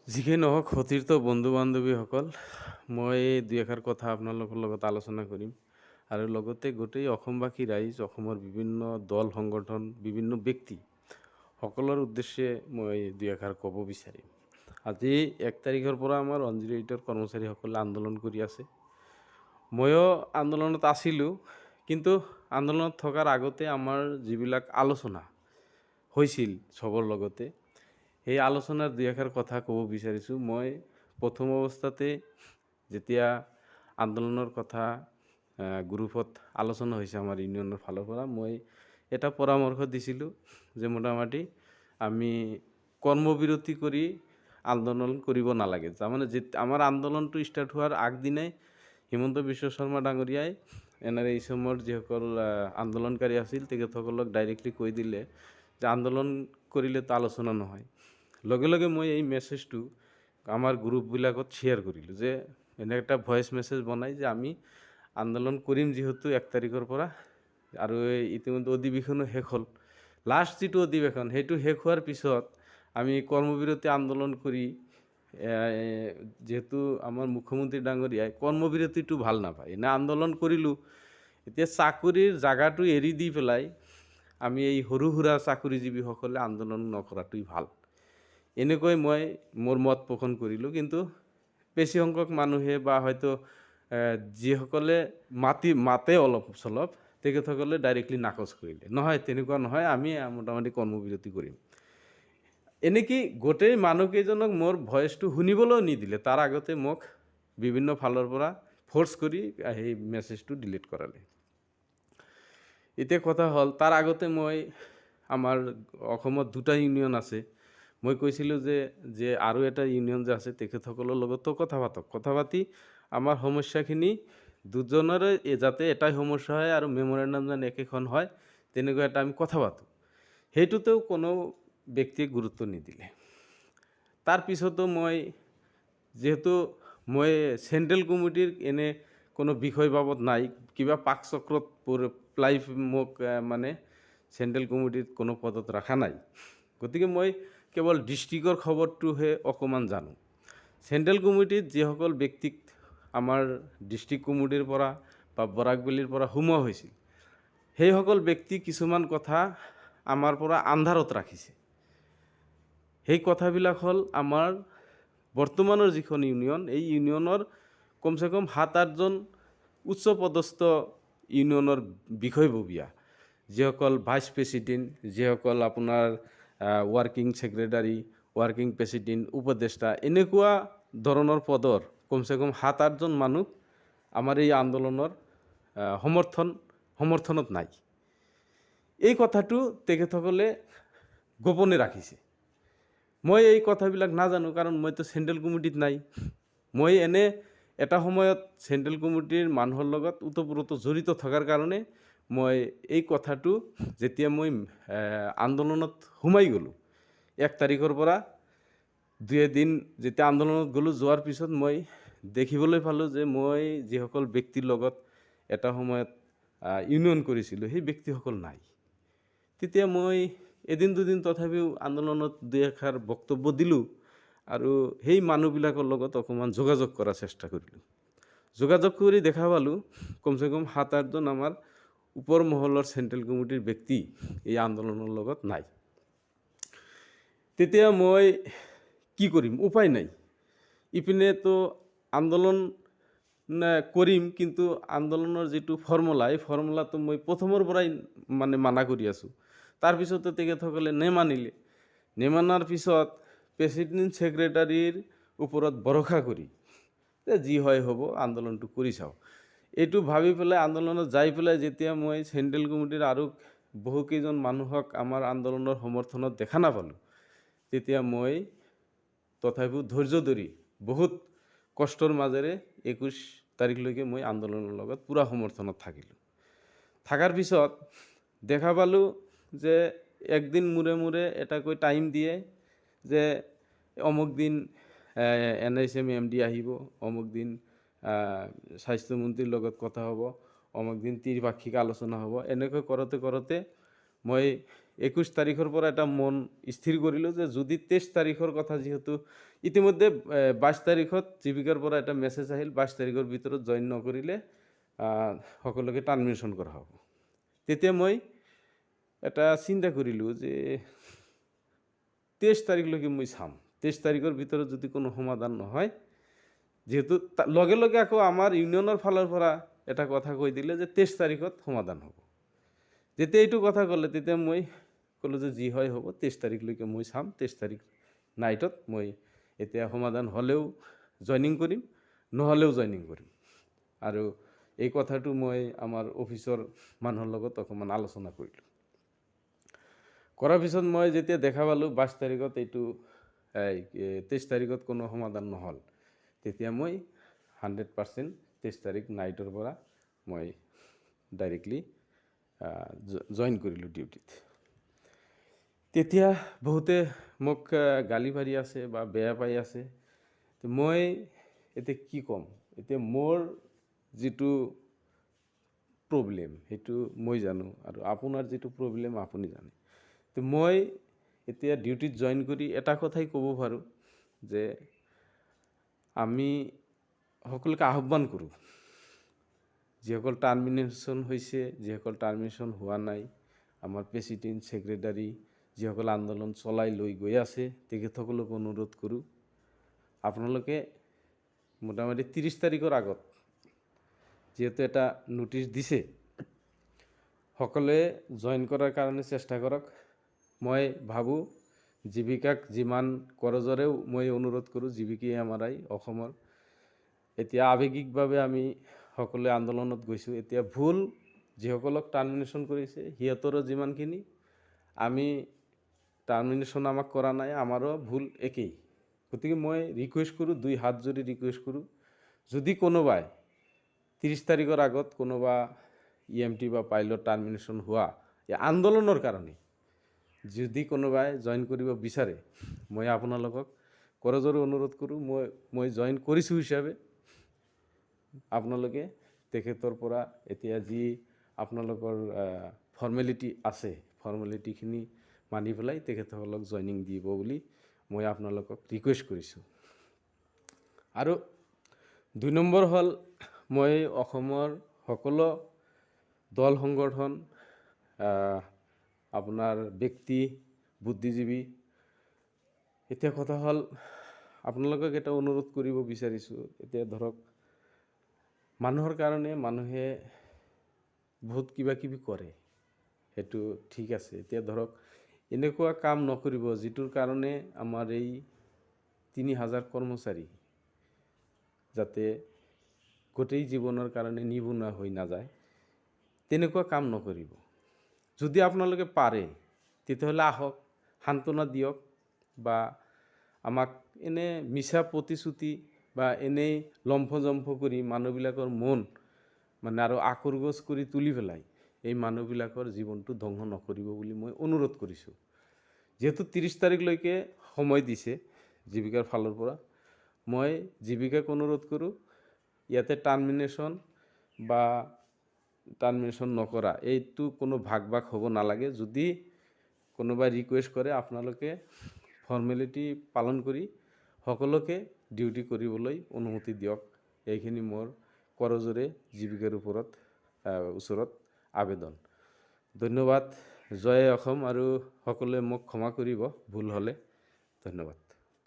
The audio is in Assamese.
যিকি নহওক সতীৰ্থ বন্ধু-বান্ধৱীসকল, মই দুই এষাৰ কথা আপোনালোকৰ লগত আলোচনা কৰিম আৰু লগতে গোটেই অসমবাসী ৰাইজ, অসমৰ বিভিন্ন দল সংগঠন, বিভিন্ন ব্যক্তি সকলৰ উদ্দেশ্যে মই দুই এষাৰ ক'ব বিচাৰিম। আজি ১ তাৰিখৰ পৰা আমাৰ অঞ্জলি কৰ্মচাৰীসকলে আন্দোলন কৰি আছে। ময়ো আন্দোলনত আছিলোঁ, কিন্তু আন্দোলনত থকাৰ আগতে আমাৰ যিবিলাক আলোচনা হৈছিল চবৰ লগতে, সেই আলোচনাৰ দুই এষাৰ কথা ক'ব বিচাৰিছোঁ। মই প্ৰথম অৱস্থাতে যেতিয়া আন্দোলনৰ কথা গ্ৰুপত আলোচনা হৈছে আমাৰ ইউনিয়নৰ ফালৰ পৰা, মই এটা পৰামৰ্শ দিছিলোঁ যে মোটামুটি আমি কৰ্মবিৰতি কৰি আন্দোলন কৰিব নালাগে। তাৰমানে আমাৰ আন্দোলনটো ষ্টাৰ্ট হোৱাৰ আগদিনাই হিমন্ত বিশ্ব শৰ্মা ডাঙৰীয়াই NRSMৰ যিসকল আন্দোলনকাৰী আছিল তেখেতসকলক ডাইৰেক্টলি কৈ দিলে যে আন্দোলন কৰিলেতো আলোচনা নহয়। লগে লগে মই এই মেছেজটো আমাৰ গ্ৰুপবিলাকত শ্বেয়াৰ কৰিলোঁ যে এনে একটা ভইচ মেছেজ বনাই যে আমি আন্দোলন কৰিম যিহেতু ১ তাৰিখৰ পৰা, আৰু ইতিমধ্যে অধিৱেশনো শেষ হ'ল। লাষ্ট যিটো অধিৱেশন সেইটো শেষ হোৱাৰ পিছত আমি কৰ্মবিৰতি আন্দোলন কৰি যেহেতু আমাৰ মুখ্যমন্ত্ৰী ডাঙৰীয়াই কৰ্মবিৰতিটো ভাল নাপায়, এনে আন্দোলন কৰিলোঁ, এতিয়া চাকৰিৰ জাগাটো এৰি দি পেলাই আমি এই সৰু সুৰা চাকৰিজীৱীসকলে আন্দোলন নকৰাটোই ভাল, এনেকৈ মই মোৰ মত পোষণ কৰিলোঁ। কিন্তু বেছি সংখ্যক মানুহে বা হয়তো যিসকলে মাতে অলপ চলপ তেখেতসকলে ডাইৰেক্টলি নাকচ কৰিলে, নহয় তেনেকুৱা নহয়, আমি মোটামুটি কৰ্মবিৰতি কৰিম। এনেকি গোটেই মানুহকেইজনক মোৰ ভইচটো শুনিবলৈও নিদিলে, তাৰ আগতে মোক বিভিন্ন ফালৰ পৰা ফ'ৰ্চ কৰি সেই মেছেজটো ডিলিট কৰালে। এতিয়া কথা হ'ল, তাৰ আগতে মই আমাৰ অসমত 2টা ইউনিয়ন আছে, মই কৈছিলোঁ যে আৰু এটা ইউনিয়ন যে আছে তেখেতসকলৰ লগতো কথা পাতক, কথা পাতি আমাৰ সমস্যাখিনি দুজনৰে যাতে এটাই সমস্যা হয় আৰু মেমৰেণ্ডাম যেন একেখন হয় তেনেকুৱা এটা আমি কথা পাতোঁ। সেইটোতেও কোনো ব্যক্তিয়ে গুৰুত্ব নিদিলে। তাৰপিছতো মই যিহেতু মই চেণ্ট্ৰেল কমিটিৰ এনে কোনো বিষয় বাবদ নাই, কিবা পাকচক্ৰত পেলাই মোক মানে চেণ্ট্ৰেল কমিটিত কোনো পদত ৰখা নাই, গতিকে মই কেৱল ডিষ্ট্ৰিক্টৰ খবৰটোহে অকণমান জানো। চেণ্ট্ৰেল কমিটিত যিসকল ব্যক্তিক আমাৰ ডিষ্ট্ৰিক্ট কমিটিৰ পৰা বা বৰাকবেলিৰ পৰা সোমোৱা হৈছিল, সেইসকল ব্যক্তি কিছুমান কথা আমাৰ পৰা আন্ধাৰত ৰাখিছে। সেই কথাবিলাক হ'ল, আমাৰ বৰ্তমানৰ যিখন ইউনিয়ন, এই ইউনিয়নৰ কমচে কম 7-8জন উচ্চ পদস্থ ইউনিয়নৰ বিষয়ববীয়া, যিসকল ভাইচ প্ৰেছিডেণ্ট, যিসকল আপোনাৰ ৱৰ্কিং ছেক্ৰেটাৰী, ৱৰ্কিং প্ৰেছিডেণ্ট, উপদেষ্টা, এনেকুৱা ধৰণৰ পদৰ কমচে কম 7-8জন মানুহ আমাৰ এই আন্দোলনৰ সমৰ্থনত নাই। এই কথাটো তেখেতসকলে গোপনে ৰাখিছে। মই এই কথাবিলাক নাজানো, কাৰণ মইতো চেণ্ট্ৰেল কমিটিত নাই। মই এনে এটা সময়ত চেণ্ট্ৰেল কমিটিৰ মানুহৰ লগত ওতঃপ্ৰোত জড়িত থকাৰ কাৰণে মই এই কথাটো যেতিয়া মই আন্দোলনত সোমাই গ'লোঁ ১ তাৰিখৰ পৰা 2 এদিন যেতিয়া আন্দোলনত গ'লোঁ, যোৱাৰ পিছত মই দেখিবলৈ পালোঁ যে মই যিসকল ব্যক্তিৰ লগত এটা সময়ত ইউনিয়ন কৰিছিলোঁ সেই ব্যক্তিসকল নাই। তেতিয়া মই এদিন দুদিন তথাপিও আন্দোলনত 2 এষাৰ বক্তব্য দিলোঁ আৰু সেই মানুহবিলাকৰ লগত অকণমান যোগাযোগ কৰাৰ চেষ্টা কৰিলোঁ। যোগাযোগ কৰি দেখা পালোঁ কমচে কম 7-8জন আমাৰ ওপৰ মহলৰ চেণ্ট্ৰেল কমিটিৰ ব্যক্তি এই আন্দোলনৰ লগত নাই। তেতিয়া মই কি কৰিম, উপায় নাই। ইপিনেতো আন্দোলন কৰিম, কিন্তু আন্দোলনৰ যিটো ফৰ্মুলা, এই ফৰ্মুলাটো মই প্ৰথমৰ পৰাই মানা কৰি আছোঁ। তাৰপিছতো তেখেতসকলে নেমানিলে। নেমানাৰ পিছত প্ৰেছিডেণ্ট ছেক্ৰেটাৰীৰ ওপৰত ভৰসা কৰি যি হয় হ'ব, আন্দোলনটো কৰি চাওঁ, এইটো ভাবি পেলাই আন্দোলনত যাই পেলাই যেতিয়া মই চেণ্ট্ৰেল কমিটিৰ আৰু বহুকেইজন মানুহক আমাৰ আন্দোলনৰ সমৰ্থনত দেখা নাপালোঁ, তেতিয়া মই তথাপিও ধৈৰ্য ধৰি বহুত কষ্টৰ মাজেৰে 21 তাৰিখলৈকে মই আন্দোলনৰ লগত পূৰা সমৰ্থনত থাকিলোঁ। থকাৰ পিছত দেখা পালোঁ যে একদিন মূৰে মূৰে এটাকৈ টাইম দিয়ে যে অমুক দিন NSM MD আহিব, অমুক দিন স্বাস্থ্যমন্ত্ৰীৰ লগত কথা হ'ব, অমুক দিন ত্ৰিপাক্ষিক আলোচনা হ'ব। এনেকৈ কৰোঁতে মই 21 তাৰিখৰ পৰা এটা মন স্থিৰ কৰিলোঁ যে যদি 23 তাৰিখৰ কথা যিহেতু ইতিমধ্যে 22 তাৰিখত জীৱিকাৰ পৰা এটা মেছেজ আহিল 22 তাৰিখৰ ভিতৰত জইন নকৰিলে সকলোকে টাৰ্মিনেশ্যন কৰা হ'ব। তেতিয়া মই এটা চিন্তা কৰিলোঁ যে 23 তাৰিখলৈকে মই চাম, 23 তাৰিখৰ ভিতৰত যদি কোনো সমাধান নহয়, যেহেতু লগে লগে আকৌ আমাৰ ইউনিয়নৰ ফালৰ পৰা এটা কথা কৈ দিলে যে 23 তাৰিখত সমাধান হ'ব। যেতিয়া এইটো কথা ক'লে তেতিয়া মই ক'লোঁ যে যি হয় হ'ব, 23 তাৰিখলৈকে মই চাম, 23 তাৰিখ নাইটত মই এতিয়া সমাধান হ'লেও জইনিং কৰিম, নহ'লেও জইনিং কৰিম। আৰু এই কথাটো মই আমাৰ অফিচৰ মানুহৰ লগত অকণমান আলোচনা কৰিলোঁ। কৰাৰ পিছত মই যেতিয়া দেখা পালোঁ 22 তাৰিখত এইটো 23 তাৰিখত কোনো সমাধান নহ'ল, তেতিয়া মই 100% 23 তাৰিখ নাইটৰ পৰা মই ডাইৰেক্টলি জইন কৰিলোঁ ডিউটিত। তেতিয়া বহুতে মোক গালি পাৰি আছে বা বেয়া পাই আছে। মই এতিয়া কি ক'ম, এতিয়া মোৰ যিটো প্ৰব্লেম সেইটো মই জানো আৰু আপোনাৰ যিটো প্ৰব্লেম আপুনি জানে। তো মই এতিয়া ডিউটিত জইন কৰি এটা কথাই ক'ব পাৰোঁ যে আমি সকলোকে আহ্বান কৰোঁ, যিসকল টাৰ্মিনেশ্যন হৈছে, যিসকল টাৰ্মিনেশ্যন হোৱা নাই, আমাৰ প্ৰেচিডেণ্ট ছেক্ৰেটাৰী যিসকল আন্দোলন চলাই লৈ গৈ আছে, তেখেতসকলক অনুৰোধ কৰোঁ আপোনালোকে মোটামুটি 30 তাৰিখৰ আগত যিহেতু এটা নোটিছ দিছে, সকলোৱে জইন কৰাৰ কাৰণে চেষ্টা কৰক। মই ভাবোঁ জীৱিকাক যিমান কৰজৰেও মই অনুৰোধ কৰোঁ, জীৱিকাই আমাৰ অসমৰ এতিয়া আৱেগিকভাৱে আমি সকলোৱে আন্দোলনত গৈছোঁ। এতিয়া ভুল যিসকলক টাৰ্মিনেশ্যন কৰিছে সিহঁতৰো যিমানখিনি, আমি টাৰ্মিনেশ্যন আমাক কৰা নাই, আমাৰো ভুল একেই। গতিকে মই ৰিকুৱেষ্ট কৰোঁ, 2 হাত জোৰি ৰিকুৱেষ্ট কৰোঁ, যদি কোনোবাই 30 তাৰিখৰ আগত কোনোবা EMT বা পাইলট টাৰ্মিনেশ্যন হোৱা এই আন্দোলনৰ কাৰণে যদি কোনোবাই জইন কৰিব বিচাৰে, মই আপোনালোকক কৰজোৰে অনুৰোধ কৰোঁ, মই জইন কৰিছোঁ হিচাপে আপোনালোকে তেখেতৰ পৰা এতিয়া যি আপোনালোকৰ ফৰ্মেলিটি আছে, ফৰ্মেলিটিখিনি মানি পেলাই তেখেতসকলক জইনিং দিব বুলি মই আপোনালোকক ৰিকুৱেষ্ট কৰিছোঁ। আৰু 2 নম্বৰ হ'ল, মই অসমৰ সকলো দল সংগঠন, আপোনাৰ ব্যক্তি, বুদ্ধিজীৱী, এতিয়া কথা হ'ল আপোনালোকক এটা অনুৰোধ কৰিব বিচাৰিছোঁ। এতিয়া ধৰক মানুহৰ কাৰণে মানুহে বহুত কিবা কিবি কৰে, সেইটো ঠিক আছে। এতিয়া ধৰক এনেকুৱা কাম নকৰিব যিটোৰ কাৰণে আমাৰ এই 3000 কৰ্মচাৰী যাতে গোটেই জীৱনৰ কাৰণে নিবনুৱা হৈ নাযায়, তেনেকুৱা কাম নকৰিব। যদি আপোনালোকে পাৰে তেতিয়াহ'লে আহক, সান্তনা দিয়ক, বা আমাক এনে মিছা প্ৰতিশ্ৰুতি বা এনেই লম্ফজম্ফ কৰি মানুহবিলাকৰ মন মানে আৰু আকোৰগোজ কৰি তুলি পেলাই এই মানুহবিলাকৰ জীৱনটো ধ্বংস নকৰিব বুলি মই অনুৰোধ কৰিছোঁ। যিহেতু 30 তাৰিখলৈকে সময় দিছে জীৱিকাৰ ফালৰ পৰা, মই জীৱিকাক অনুৰোধ কৰোঁ ইয়াতে টাৰ্মিনেশ্যন বা টাৰ্মিনেশ্যন নকৰা এইটো কোনো ভাগ হ'ব নালাগে। যদি কোনোবাই ৰিকুৱেষ্ট কৰে আপোনালোকে ফৰ্মেলিটি পালন কৰি সকলোকে ডিউটি কৰিবলৈ অনুমতি দিয়ক। এইখিনি মোৰ কৰজোৰে জীৱিকাৰ ওচৰত আবেদন। ধন্যবাদ। জয় অসম। আৰু সকলোৱে মোক ক্ষমা কৰিব ভুল হ'লে। ধন্যবাদ।